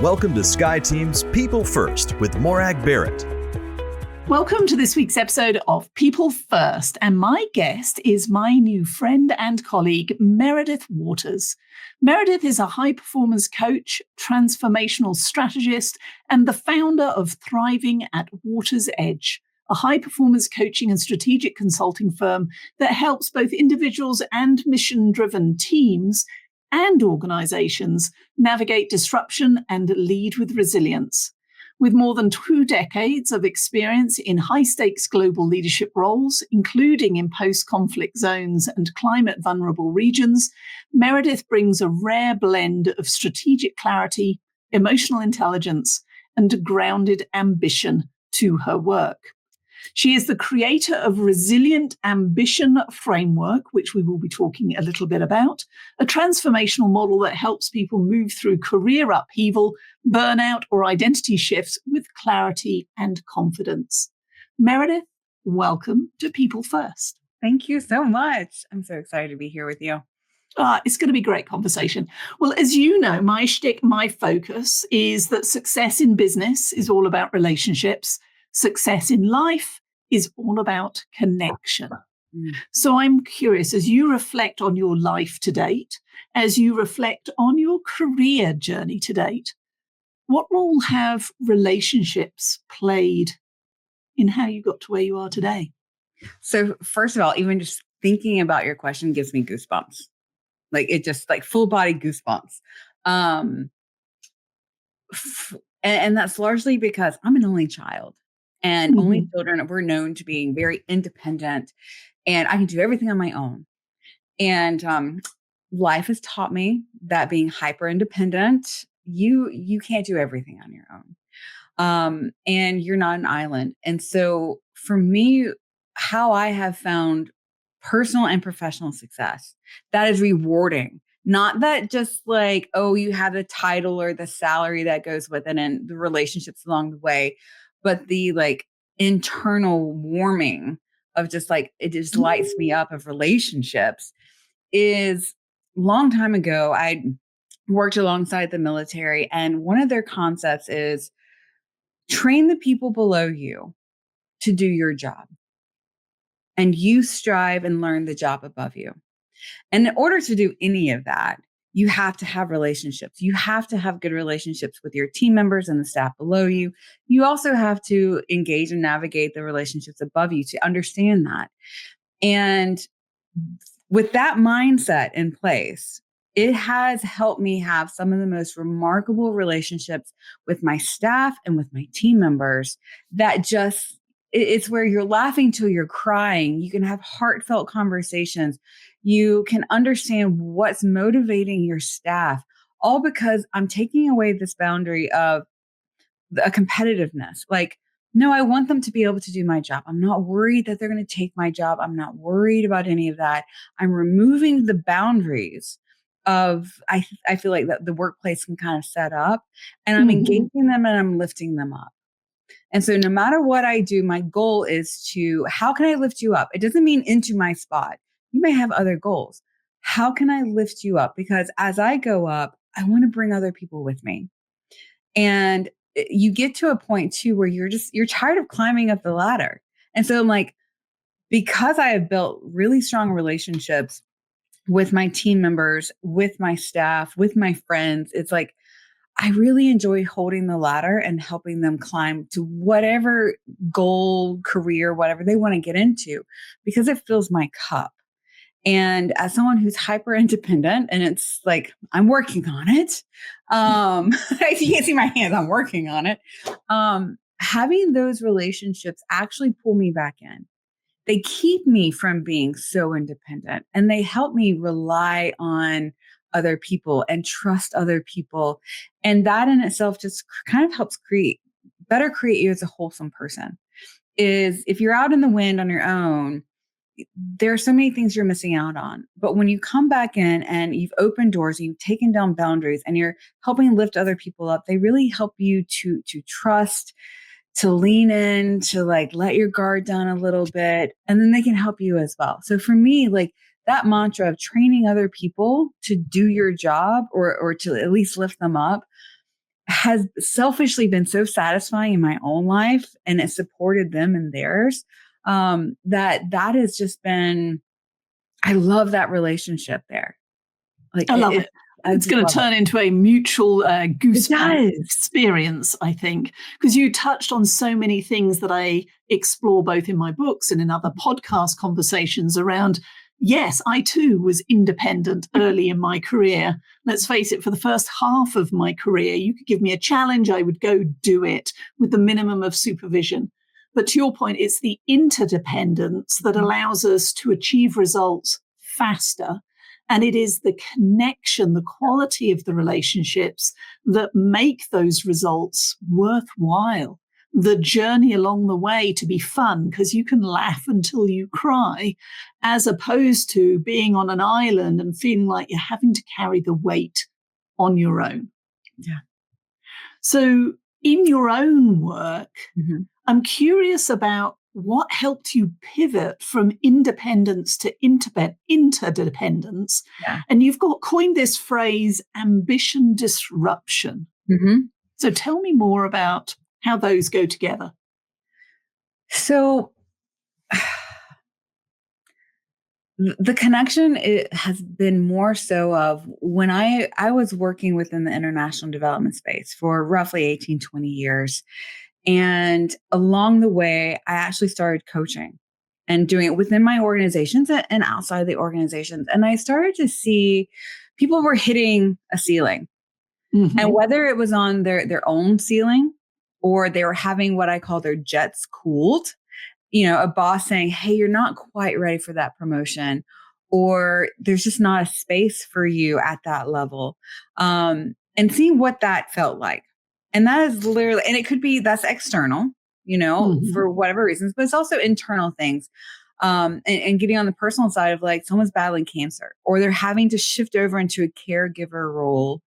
Welcome to Sky Team's People First with Morag Barrett. Welcome to this week's episode of People First, and my guest is my new friend and colleague, Meredith Waters. Meredith is a high-performance coach, transformational strategist, and the founder of Thriving at Water's Edge, a high-performance coaching and strategic consulting firm that helps both individuals and mission-driven teams and organizations navigate disruption and lead with resilience. With more than 2 decades of experience in high-stakes global leadership roles, including in post-conflict zones and climate-vulnerable regions, Meredith brings a rare blend of strategic clarity, emotional intelligence, and grounded ambition to her work. She is the creator of Resilient Ambition Framework, which we will be talking a little bit about, a transformational model that helps people move through career upheaval, burnout, or identity shifts with clarity and confidence. Meredith, welcome to People First. Thank you so much. I'm so excited to be here with you. It's going to be a great conversation. Well, as you know, my shtick, my focus is that success in business is all about relationships. Success in life is all about connection. So I'm curious, as you reflect on your life to date, as you reflect on your career journey to date, what role have relationships played in how you got to where you are today? So first of all, even just thinking about your question gives me goosebumps. Like it just like full body goosebumps. And that's largely because I'm an only child. And only children were known to being very independent, and I can do everything on my own. And life has taught me that being hyper independent, you can't do everything on your own, and you're not an island. And so, for me, how I have found personal and professional success that is rewarding. Not that just like, oh, you have the title or the salary that goes with it and the relationships along the way. But the like internal warming of just like, it just lights me up of relationships is long time ago. I worked alongside the military, and one of their concepts is train the people below you to do your job, and you strive and learn the job above you. And in order to do any of that, you have to have relationships. You have to have good relationships with your team members and the staff below you. You also have to engage and navigate the relationships above you to understand that. And with that mindset in place, it has helped me have some of the most remarkable relationships with my staff and with my team members that just, it's where you're laughing till you're crying. You can have heartfelt conversations. You can understand what's motivating your staff, all because I'm taking away this boundary of a competitiveness. Like, no, I want them to be able to do my job. I'm not worried that they're going to take my job. I'm not worried about any of that. I'm removing the boundaries of, I feel like that the workplace can kind of set up, and I'm engaging them and I'm lifting them up. And so no matter what I do, my goal is to, how can I lift you up? It doesn't mean into my spot. You may have other goals. How can I lift you up? Because as I go up, I want to bring other people with me. And you get to a point too, where you're tired of climbing up the ladder. And so I'm like, because I have built really strong relationships with my team members, with my staff, with my friends, it's like, I really enjoy holding the ladder and helping them climb to whatever goal, career, whatever they want to get into, because it fills my cup. And as someone who's hyper independent, and it's like, I'm working on it. If you can't see my hands, I'm working on it. Having those relationships actually pull me back in. They keep me from being so independent, and they help me rely on other people and trust other people. And that in itself just kind of helps create you as a wholesome person. Is if you're out in the wind on your own, there are so many things you're missing out on. But when you come back in and you've opened doors, you've taken down boundaries, and you're helping lift other people up, they really help you to trust, to lean in, to like let your guard down a little bit, and then they can help you as well. So for me, like that mantra of training other people to do your job or to at least lift them up has selfishly been so satisfying in my own life, and it supported them in theirs. That has just been, I love that relationship there. Like I love it. I It's just going to love turn it. into a mutual It goosebump does. experience, I think, because you touched on so many things that I explore both in my books and in other podcast conversations around. Yes, I too was independent early in my career. Let's face it, for the first half of my career, you could give me a challenge, I would go do it with the minimum of supervision. But to your point, it's the interdependence that allows us to achieve results faster. And it is the connection, the quality of the relationships that make those results worthwhile. The journey along the way to be fun, because you can laugh until you cry, as opposed to being on an island and feeling like you're having to carry the weight on your own. Yeah. So in your own work, Mm-hmm. I'm curious about what helped you pivot from independence to interdependence. Yeah. And you've coined this phrase, ambition disruption. Mm-hmm. So tell me more about how those go together. So the connection, it has been more so of when I was working within the international development space for roughly 18, 20 years. And along the way, I actually started coaching and doing it within my organizations and outside the organizations. And I started to see people were hitting a ceiling. Mm-hmm. And whether it was on their own ceiling or they were having what I call their jets cooled, a boss saying, hey, you're not quite ready for that promotion, or there's just not a space for you at that level. And seeing what that felt like. And that is literally, and it could be that's external, Mm-hmm. for whatever reasons, but it's also internal things. And getting on the personal side of like someone's battling cancer, or they're having to shift over into a caregiver role.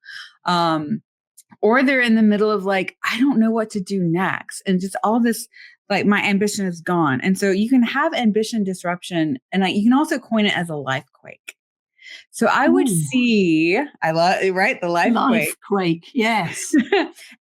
Or they're in the middle of like, I don't know what to do next. And just all this, like my ambition is gone. And so you can have ambition disruption, and you can also coin it as a life quake. So I would see, I love, right? The life quake. Yes.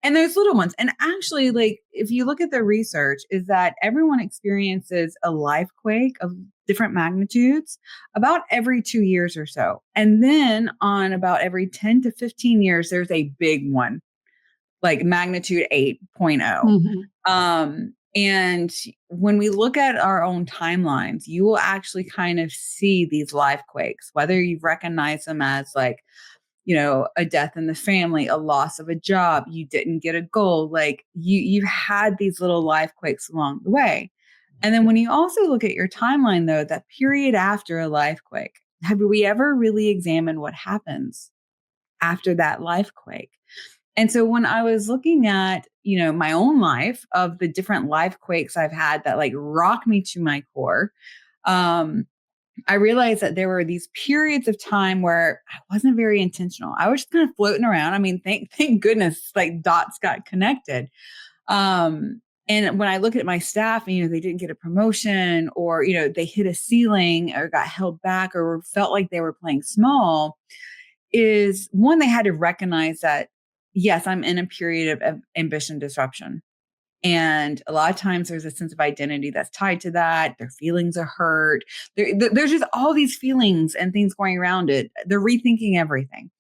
And there's little ones. And actually, like, if you look at the research, is that everyone experiences a life quake of different magnitudes about every 2 years or so. And then on about every 10 to 15 years, there's a big one, like magnitude 8.0. Mm-hmm. And when we look at our own timelines, you will actually kind of see these life quakes, whether you recognize them as like, a death in the family, a loss of a job, you didn't get a goal, like you've had these little life quakes along the way. And then when you also look at your timeline, though, that period after a life quake, have we ever really examined what happens after that life quake? And so when I was looking at, my own life of the different life quakes I've had that like rock me to my core, I realized that there were these periods of time where I wasn't very intentional. I was just kind of floating around. I mean, thank goodness, like dots got connected. And when I look at my staff, they didn't get a promotion, or, they hit a ceiling or got held back or felt like they were playing small, is one, they had to recognize that, yes, I'm in a period of ambition disruption. And a lot of times there's a sense of identity that's tied to that. Their feelings are hurt. There's just all these feelings and things going around it. They're rethinking everything.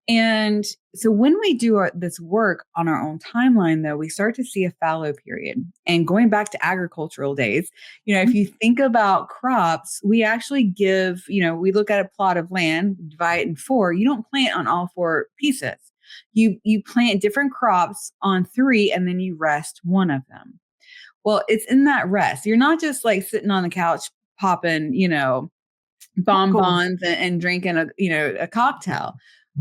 And so when we do this work on our own timeline, though, we start to see a fallow period. And going back to agricultural days, if you think about crops, we actually give, we look at a plot of land, divide it in 4. You don't plant on all 4 pieces. You plant different crops on 3, and then you rest one of them. Well, it's in that rest. You're not just like sitting on the couch popping, bonbons and drinking a cocktail,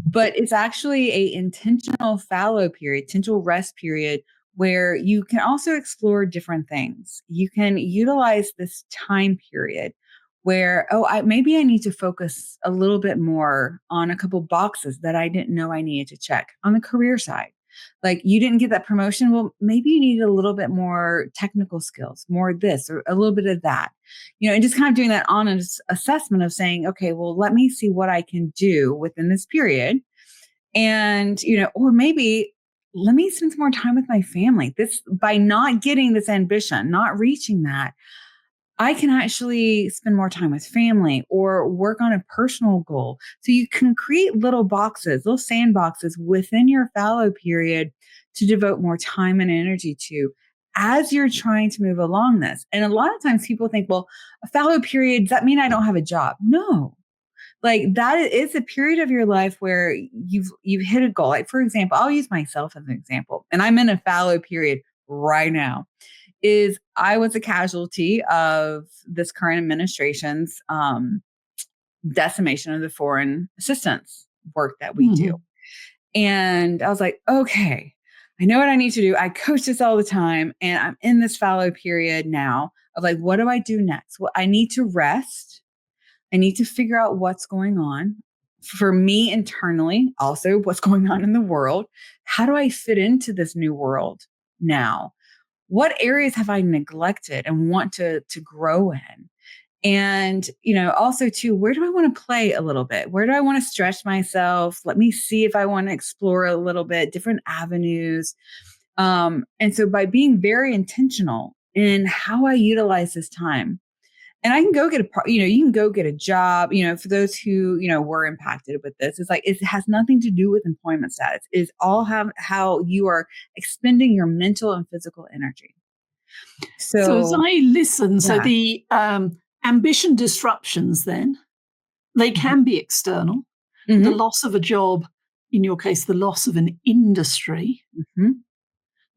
but it's actually a intentional fallow period, intentional rest period, where you can also explore different things. You can utilize this time period where, maybe I need to focus a little bit more on a couple boxes that I didn't know I needed to check on the career side. Like, you didn't get that promotion. Well, maybe you need a little bit more technical skills, more this or a little bit of that, and just kind of doing that honest assessment of saying, okay, well, let me see what I can do within this period. And, or maybe let me spend some more time with my family. This, by not getting this ambition, not reaching that, I can actually spend more time with family or work on a personal goal. So you can create little boxes, little sandboxes within your fallow period to devote more time and energy to as you're trying to move along this. And a lot of times people think, well, a fallow period, does that mean I don't have a job? No. Like that is a period of your life where you've hit a goal. Like for example, I'll use myself as an example, and I'm in a fallow period right now. Is I was a casualty of this current administration's decimation of the foreign assistance work that we do. And I was like, okay, I know what I need to do. I coach this all the time, and I'm in this fallow period now of like, what do I do next? Well, I need to rest. I need to figure out what's going on for me internally, also what's going on in the world. How do I fit into this new world now? What areas have I neglected and want to grow in? And, also too, where do I want to play a little bit? Where do I want to stretch myself? Let me see if I want to explore a little bit different avenues. And so by being very intentional in how I utilize this time, and I can go get you can go get a job, for those who, were impacted with this, it's like, it has nothing to do with employment status. It's all how you are expending your mental and physical energy. So as I listen, so the ambition disruptions then, they can be external. Mm-hmm. The loss of a job, in your case, the loss of an industry,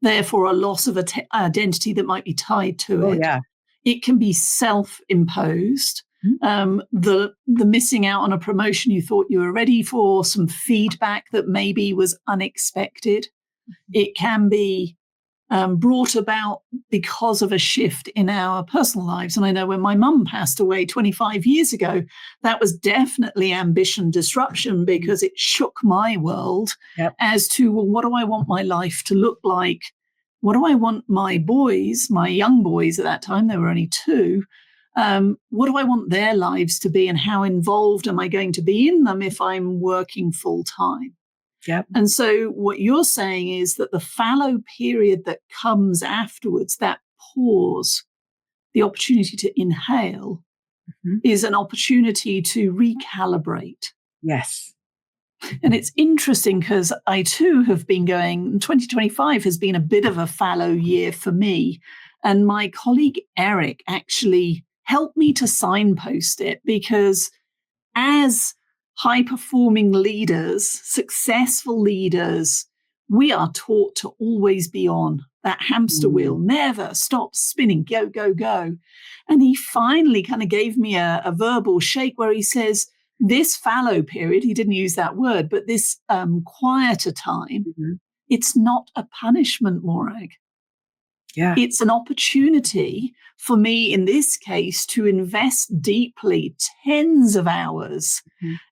therefore a loss of identity that might be tied to it. Yeah. It can be self-imposed. The missing out on a promotion you thought you were ready for, some feedback that maybe was unexpected. It can be brought about because of a shift in our personal lives. And I know when my mum passed away 25 years ago, that was definitely ambition disruption because it shook my world as to, well, what do I want my life to look like? What do I want my boys, my young boys at that time, they were only 2, what do I want their lives to be and how involved am I going to be in them if I'm working full time? Yep. And so what you're saying is that the fallow period that comes afterwards, that pause, the opportunity to inhale, is an opportunity to recalibrate. Yes. And it's interesting because I too have been 2025 has been a bit of a fallow year for me. And my colleague Eric actually helped me to signpost it because as high-performing leaders, successful leaders, we are taught to always be on that hamster wheel, never stop spinning, go, go, go. And he finally kind of gave me a verbal shake where he says, this fallow period, he didn't use that word, but this quieter time, it's not a punishment, Morag. Yeah. It's an opportunity for me, in this case, to invest deeply tens of hours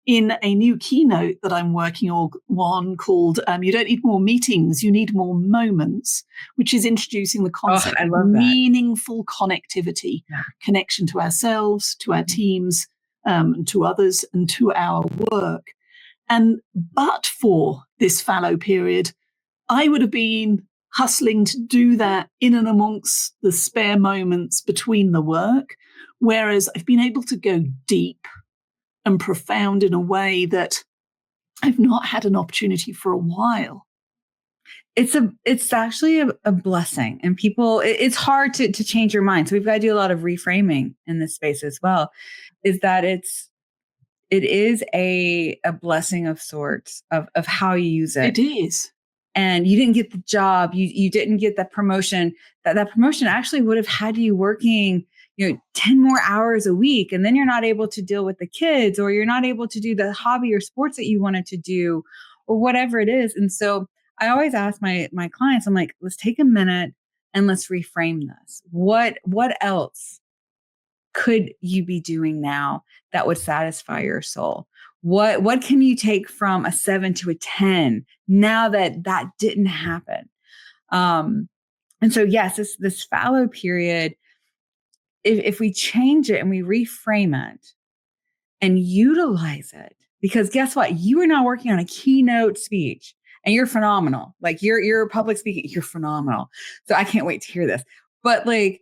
in a new keynote that I'm working on called You Don't Need More Meetings, You Need More Moments, which is introducing the concept of meaningful connectivity, connection to ourselves, to our teams, to others, and to our work. But for this fallow period, I would have been hustling to do that in and amongst the spare moments between the work, whereas I've been able to go deep and profound in a way that I've not had an opportunity for a while. It's actually a blessing, and people, it's hard to change your mind. So we've got to do a lot of reframing in this space as well, is that it is a blessing of sorts of how you use it. It is. And you didn't get the job, you didn't get that promotion. That promotion actually would have had you working, 10 more hours a week. And then you're not able to deal with the kids, or you're not able to do the hobby or sports that you wanted to do, or whatever it is. And so I always ask my clients, I'm like, let's take a minute and let's reframe this. What else could you be doing now that would satisfy your soul? What can you take from a 7 to a 10 now that didn't happen? And so, yes, this fallow period, if we change it and we reframe it and utilize it, because guess what? You are now working on a keynote speech and you're phenomenal. Like you're public speaking, you're phenomenal. So I can't wait to hear this. But like,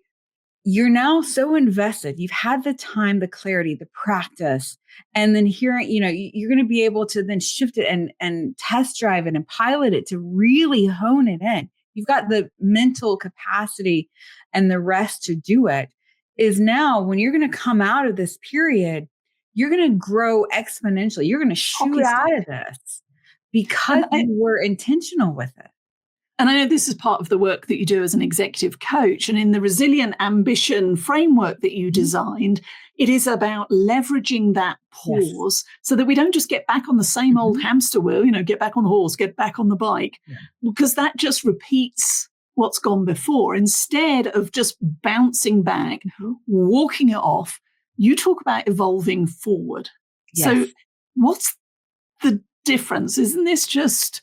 you're now so invested. You've had the time, the clarity, the practice, and then hearing, you're going to be able to then shift it and test drive it and pilot it to really hone it in. You've got the mental capacity and the rest to do it. Is now when you're going to come out of this period, you're going to grow exponentially. You're going to shoot out of this because you were intentional with it. And I know this is part of the work that you do as an executive coach. And in the resilient ambition framework that you designed, it is about leveraging that pause so that we don't just get back on the same old hamster wheel, get back on the horse, get back on the bike, because that just repeats what's gone before. Instead of just bouncing back, walking it off, you talk about evolving forward. Yes. So what's the difference? Isn't this just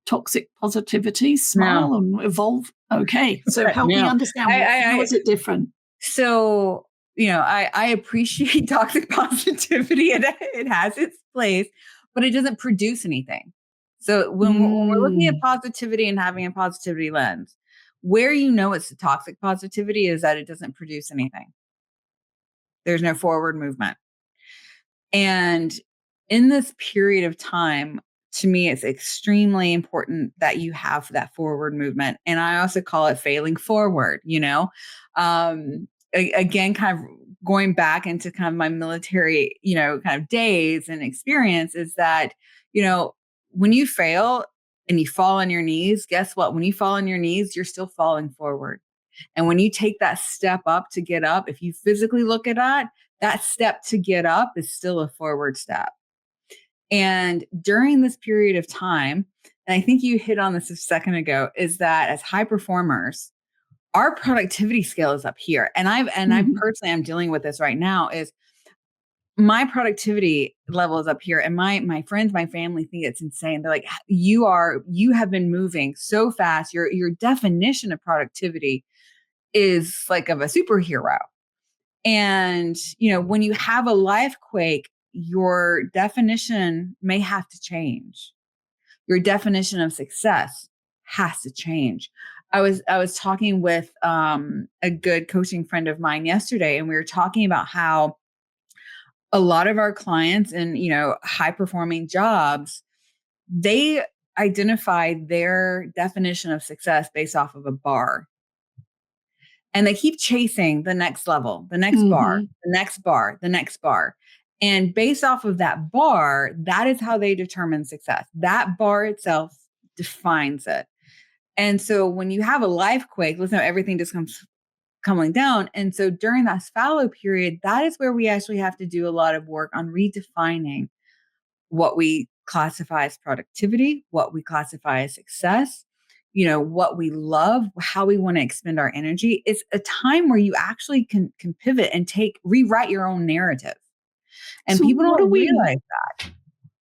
toxic positivity, smile and evolve? Okay. So help me understand how is it different? So, I appreciate toxic positivity and it has its place, but it doesn't produce anything. So when we're looking at positivity and having a positivity lens, where it's the toxic positivity is that it doesn't produce anything. There's no forward movement. And in this period of time, to me, it's extremely important that you have that forward movement. And I also call it failing forward, again, kind of going back into kind of my military, kind of days and experience is that, when you fail and you fall on your knees, guess what? When you fall on your knees, you're still falling forward. And when you take that step up to get up, if you physically look at that step to get up is still a forward step. And during this period of time, and I think you hit on this a second ago, is that as high performers, our productivity scale is up here. And I personally am dealing with this right now is my productivity level is up here. And my friends, my family think it's insane. They're like, you have been moving so fast. Your definition of productivity is like of a superhero. And, when you have a life quake, your definition may have to change. Your definition of success has to change. I was talking with a good coaching friend of mine yesterday, and we were talking about how a lot of our clients in, high performing jobs, they identify their definition of success based off of a bar. And they keep chasing the next level, the next bar, the next bar, the next bar. And based off of that bar, that is how they determine success. That bar itself defines it. And so when you have a life quake, listen, everything just comes coming down. And so during that fallow period, that is where we actually have to do a lot of work on redefining what we classify as productivity, what we classify as success, what we love, how we want to expend our energy. It's a time where you actually can pivot and rewrite your own narrative. And so people don't realize that.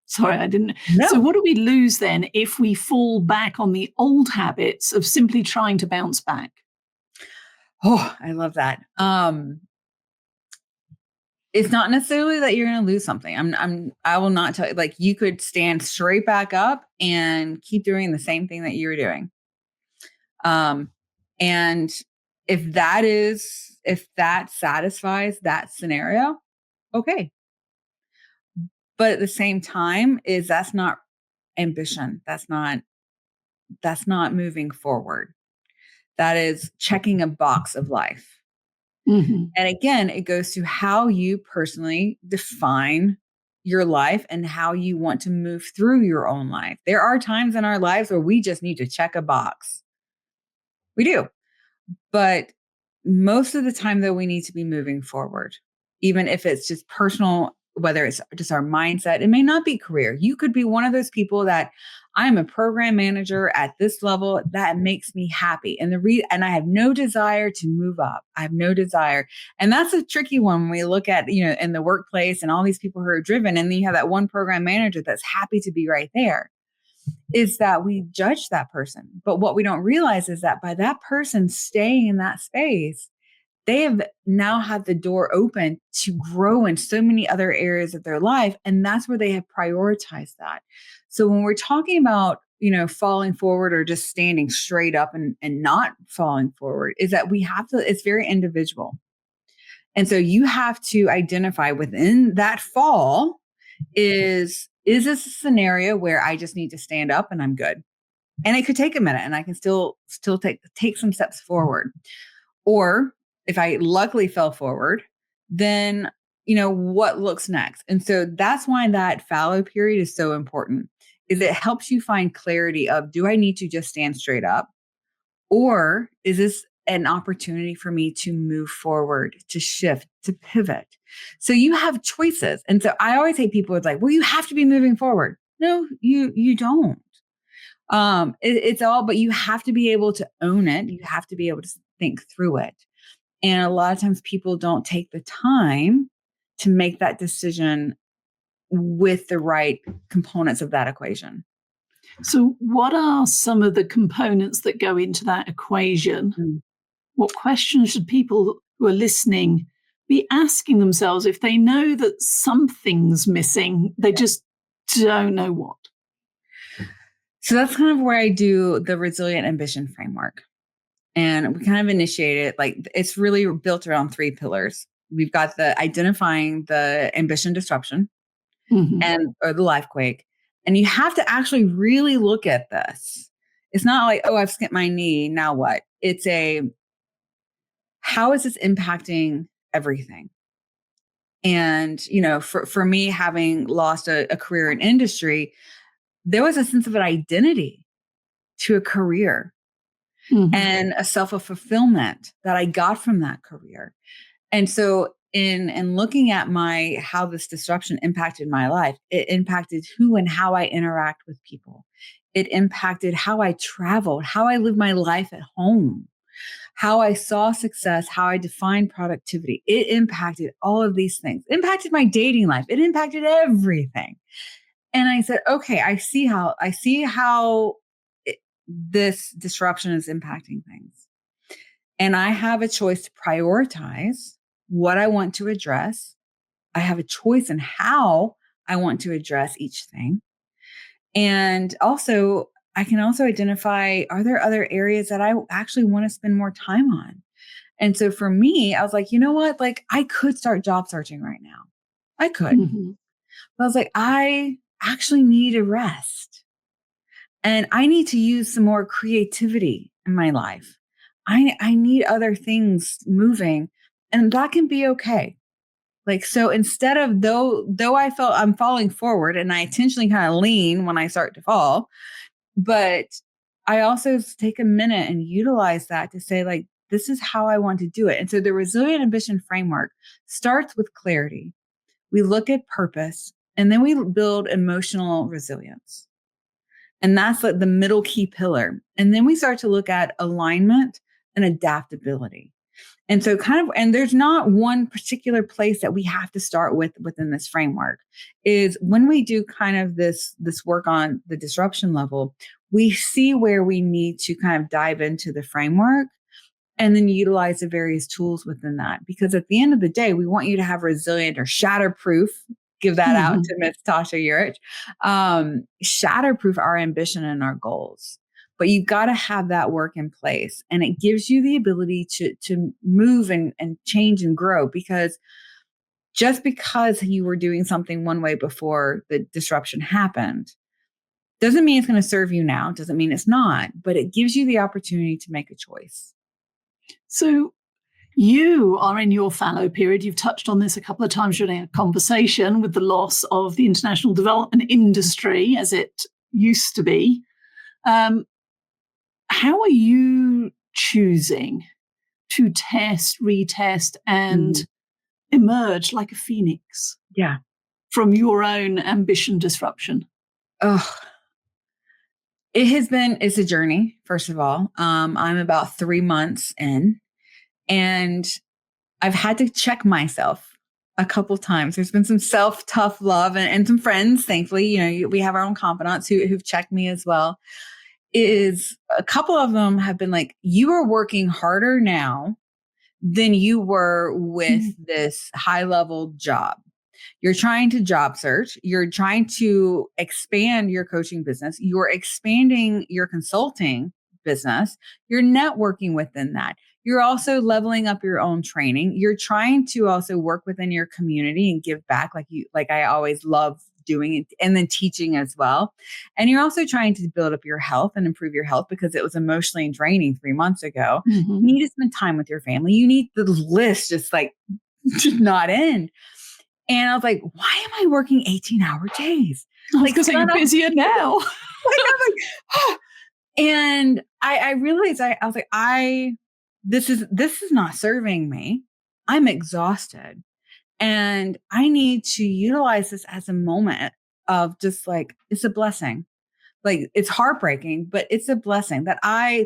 Sorry, I didn't. No. So what do we lose then if we fall back on the old habits of simply trying to bounce back? Oh, I love that. It's not necessarily that you're going to lose something. I will not tell you, like you could stand straight back up and keep doing the same thing that you were doing. And if that satisfies that scenario, okay. But at the same time that's not ambition. That's not moving forward. That is checking a box of life. And again, it goes to how you personally define your life and how you want to move through your own life. There are times in our lives where we just need to check a box. We do. But most of the time, though, we need to be moving forward, even if it's just personal, whether it's just our mindset. It may not be career. You could be one of those people that I'm a program manager at this level that makes me happy. And and I have no desire to move up. I have no desire. And that's a tricky one when we look at, in the workplace and all these people who are driven. And then you have that one program manager that's happy to be right there. Is that we judge that person. But what we don't realize is that by that person staying in that space, they have now had the door open to grow in so many other areas of their life. And that's where they have prioritized that. So when we're talking about falling forward or just standing straight up and not falling forward is that it's very individual. And so you have to identify within that fall, is this a scenario where I just need to stand up and I'm good? And it could take a minute and I can still take some steps forward. Or if I luckily fell forward, then, what looks next? And so that's why that fallow period is so important, is it helps you find clarity of, do I need to just stand straight up? Or is this an opportunity for me to move forward, to shift, to pivot? So you have choices. And so I always say people are like, well, you have to be moving forward. No, you don't. It's all, but you have to be able to own it. You have to be able to think through it. And a lot of times people don't take the time to make that decision with the right components of that equation. So what are some of the components that go into that equation? What questions should people who are listening be asking themselves if they know that something's missing, they just don't know what? So that's kind of where I do the resilient ambition framework. And we kind of initiate it, like it's really built around 3 pillars. We've got the identifying the ambition disruption or the life quake. And you have to actually really look at this. It's not like, oh, I've skipped my knee. Now what? It's how is this impacting everything? And, for me, having lost a career in industry, there was a sense of an identity to a career and a self of fulfillment that I got from that career. And so in looking at how this disruption impacted my life, it impacted who and how I interact with people. It impacted how I traveled, how I lived my life at home, how I saw success, how I defined productivity. It impacted all of these things. It impacted my dating life. It impacted everything. And I said, okay, I see how this disruption is impacting things. And I have a choice to prioritize what I want to address. I have a choice in how I want to address each thing. And also, I can also identify, are there other areas that I actually want to spend more time on? And so for me, I was like, you know what? Like I could start job searching right now. I could. But I was like, I actually need a rest. And I need to use some more creativity in my life. I need other things moving, and that can be okay. Like, so instead of though I felt I'm falling forward and I intentionally kind of lean when I start to fall, but I also take a minute and utilize that to say, like, this is how I want to do it. And so the resilient ambition framework starts with clarity. We look at purpose, and then we build emotional resilience. And that's like the middle key pillar. And then we start to look at alignment and adaptability. And so and there's not one particular place that we have to start with within this framework. Is when we do kind of this work on the disruption level, we see where we need to kind of dive into the framework and then utilize the various tools within that. Because at the end of the day, we want you to have resilient or shatterproof. Give that out to Miss Tasha Urich. Shatterproof our ambition and our goals. But you've got to have that work in place. And it gives you the ability to move and change and grow, because just because you were doing something one way before the disruption happened doesn't mean it's going to serve you now. Doesn't mean it's not, but it gives you the opportunity to make a choice. So you are in your fallow period. You've touched on this a couple of times during our conversation with the loss of the international development industry as it used to be. How are you choosing to test, retest, and emerge like a phoenix? Yeah. From your own ambition disruption? Oh, it's a journey, first of all. I'm about 3 months in, and I've had to check myself a couple times. There's been some tough love and some friends, thankfully, we have our own confidants who've checked me as well. Is a couple of them have been like, you are working harder now than you were with this high level job. You're trying to job search. You're trying to expand your coaching business. You're expanding your consulting business. You're networking within that. You're also leveling up your own training. You're trying to also work within your community and give back like I always love doing it, and then teaching as well. And you're also trying to build up your health and improve your health because it was emotionally draining 3 months ago. You need to spend time with your family. You need the list just like to not end. And I was like, why am I working 18-hour days? Because you're busier now. And I realized I was like, this is not serving me. I'm exhausted. And I need to utilize this as a moment of just like, it's a blessing. Like it's heartbreaking, but it's a blessing that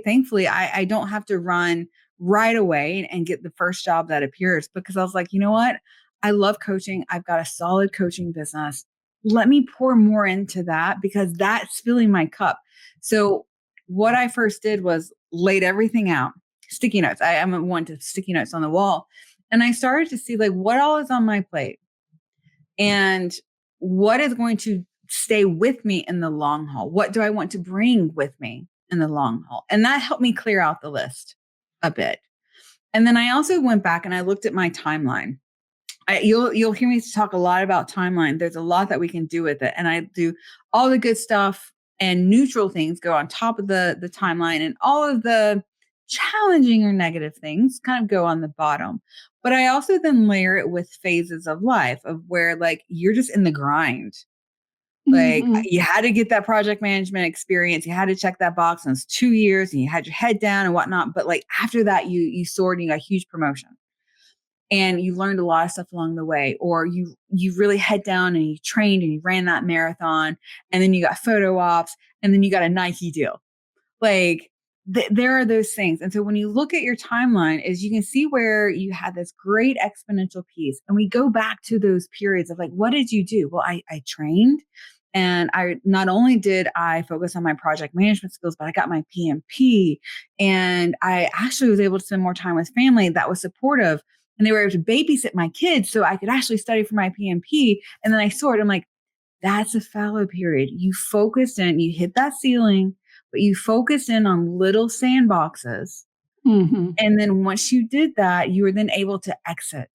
thankfully I don't have to run right away and get the first job that appears, because I was like, you know what? I love coaching. I've got a solid coaching business. Let me pour more into that because that's filling my cup. So what I first did was laid everything out, sticky notes. I'm one to sticky notes on the wall. And I started to see like what all is on my plate and what is going to stay with me in the long haul. What do I want to bring with me in the long haul? And that helped me clear out the list a bit. And then I also went back and I looked at my timeline. You'll hear me talk a lot about timeline. There's a lot that we can do with it. And I do all the good stuff and neutral things go on top of the timeline, and all of the challenging or negative things kind of go on the bottom. But I also then layer it with phases of life of where like you're just in the grind. Like you had to get that project management experience. You had to check that box, and it's 2 years and you had your head down and whatnot. But like after that, you soared and you got a huge promotion. And you learned a lot of stuff along the way, or you really head down and you trained and you ran that marathon, and then you got photo ops, and then you got a Nike deal. Like there are those things. And so when you look at your timeline, is you can see where you had this great exponential piece. And we go back to those periods of like, what did you do? Well, I trained. And I not only did I focus on my project management skills, but I got my PMP, and I actually was able to spend more time with family that was supportive. And they were able to babysit my kids so I could actually study for my PMP. And then I soared. I'm like, that's a fallow period. You focused in, you hit that ceiling, but you focused in on little sandboxes. And then once you did that, you were then able to exit.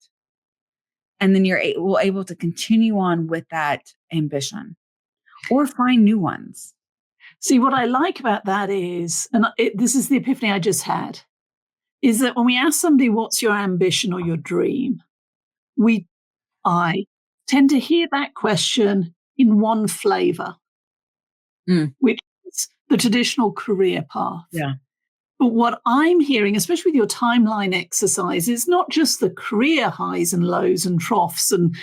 And then you're able to continue on with that ambition or find new ones. See, what I like about that is, and this is the epiphany I just had, is that when we ask somebody, what's your ambition or your dream? I tend to hear that question in one flavor, which is the traditional career path. Yeah. But what I'm hearing, especially with your timeline exercise, is not just the career highs and lows and troughs and,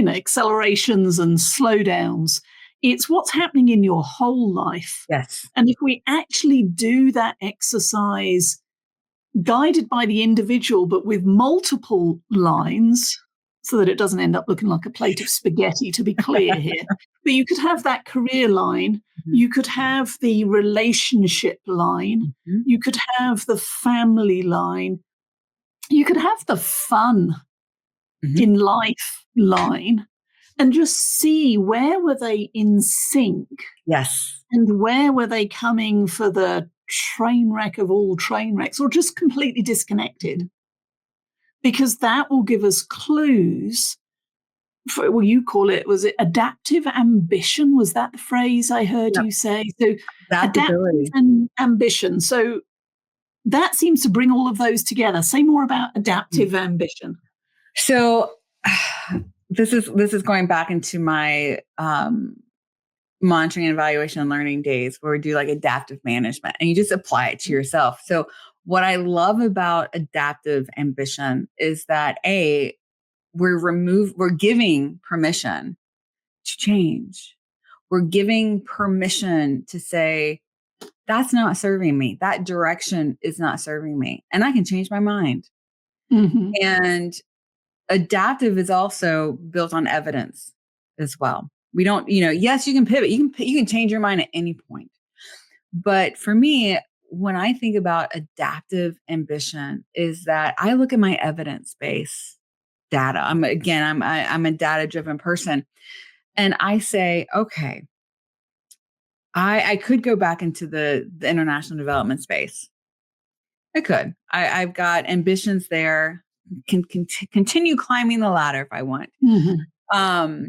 accelerations and slowdowns. It's what's happening in your whole life. Yes. And if we actually do that exercise guided by the individual, but with multiple lines, so that it doesn't end up looking like a plate of spaghetti, to be clear here. But you could have that career line. You could have the relationship line. You could have the family line. You could have the fun in life line, and just see where were they in sync. Yes. And where were they coming for the train wreck of all train wrecks, or just completely disconnected? Because that will give us clues for, well, you call it, was it adaptive ambition? Was that the phrase I heard you say? So adaptability and ambition. So that seems to bring all of those together. Say more about adaptive ambition. So this is going back into my monitoring and evaluation and learning days where we do like adaptive management, and you just apply it to yourself. So what I love about adaptive ambition is that we're giving permission to change. We're giving permission to say, that's not serving me. That direction is not serving me. And I can change my mind. And adaptive is also built on evidence as well. We don't, yes, you can pivot. You can change your mind at any point. But for me, when I think about adaptive ambition, is that I look at my evidence base data. I'm a data-driven person. And I say, okay, I could go back into the international development space. I could. I've got ambitions there. Can continue climbing the ladder if I want. Mm-hmm.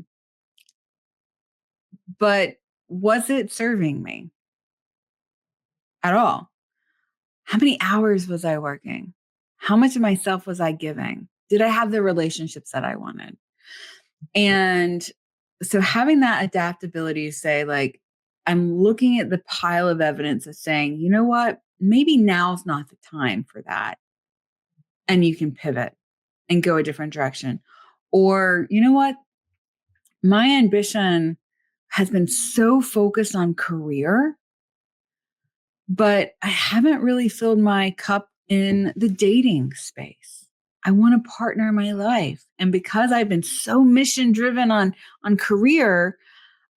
But was it serving me at all? How many hours was I working? How much of myself was I giving? Did I have the relationships that I wanted? And so having that adaptability to say, like, I'm looking at the pile of evidence of saying, you know what, maybe now's not the time for that. And you can pivot and go a different direction. Or, you know what, my ambition has been so focused on career, but I haven't really filled my cup in the dating space. I want a partner in my life. And because I've been so mission driven on career,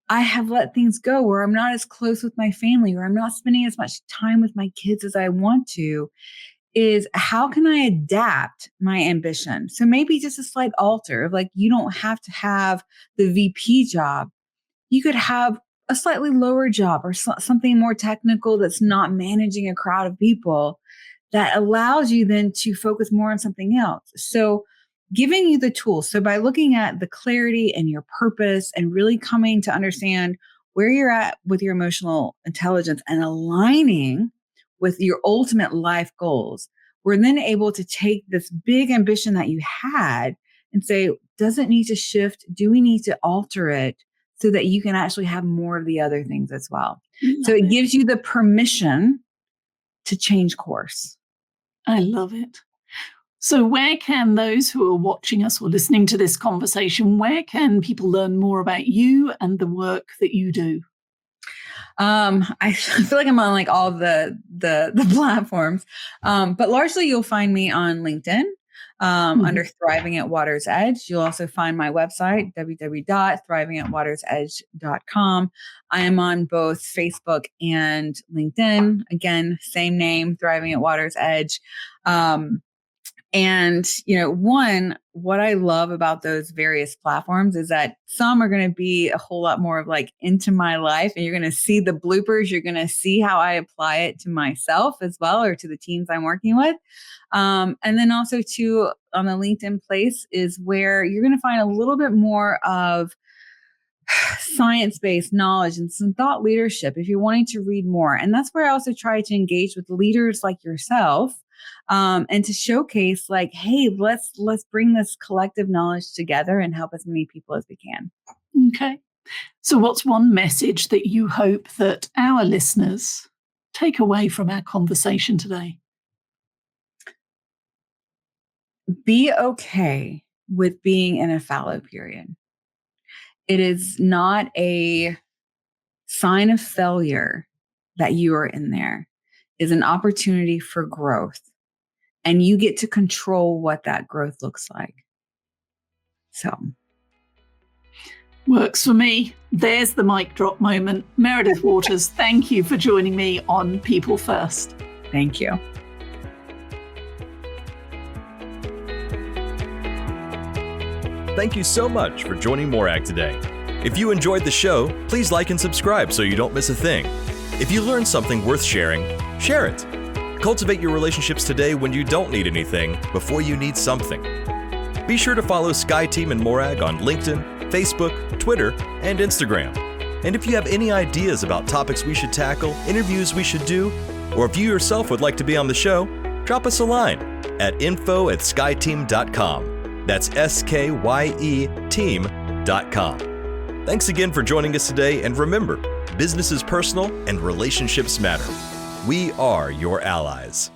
I have let things go where I'm not as close with my family, or I'm not spending as much time with my kids as I want to. Is how can I adapt my ambition? So maybe just a slight alter of, like, you don't have to have the VP job. You could have a slightly lower job or something more technical that's not managing a crowd of people, that allows you then to focus more on something else. So giving you the tools. So by looking at the clarity and your purpose and really coming to understand where you're at with your emotional intelligence and aligning with your ultimate life goals, we're then able to take this big ambition that you had and say, does it need to shift? Do we need to alter it so that you can actually have more of the other things as well? So it gives you the permission to change course. I love it. So where can those who are watching us or listening to this conversation, where can people learn more about you and the work that you do? I feel like I'm on like all the platforms, but largely you'll find me on LinkedIn under Thriving at Water's Edge. You'll also find my website, www.thrivingatwatersEdge.com. I am on both Facebook and LinkedIn. Again, same name, Thriving at Water's Edge. And, what I love about those various platforms is that some are going to be a whole lot more of like into my life, and you're going to see the bloopers. You're going to see how I apply it to myself as well, or to the teams I'm working with. And then also too, on the LinkedIn place is where you're going to find a little bit more of science-based knowledge and some thought leadership if you're wanting to read more. And that's where I also try to engage with leaders like yourself, and to showcase, like, hey, let's bring this collective knowledge together and help as many people as we can. Okay. So what's one message that you hope that our listeners take away from our conversation today? Be okay with being in a fallow period. It is not a sign of failure that you are in there. It is an opportunity for growth. And you get to control what that growth looks like. So. Works for me. There's the mic drop moment. Meredith Waters, thank you for joining me on People First. Thank you. Thank you so much for joining Morag today. If you enjoyed the show, please like and subscribe so you don't miss a thing. If you learned something worth sharing, share it. Cultivate your relationships today when you don't need anything before you need something. Be sure to follow Sky Team and Morag on LinkedIn, Facebook, Twitter, and Instagram. And if you have any ideas about topics we should tackle, interviews we should do, or if you yourself would like to be on the show, drop us a line at info@skyteam.com. That's SKYE team.com. Thanks again for joining us today, and remember, business is personal and relationships matter. We are your allies.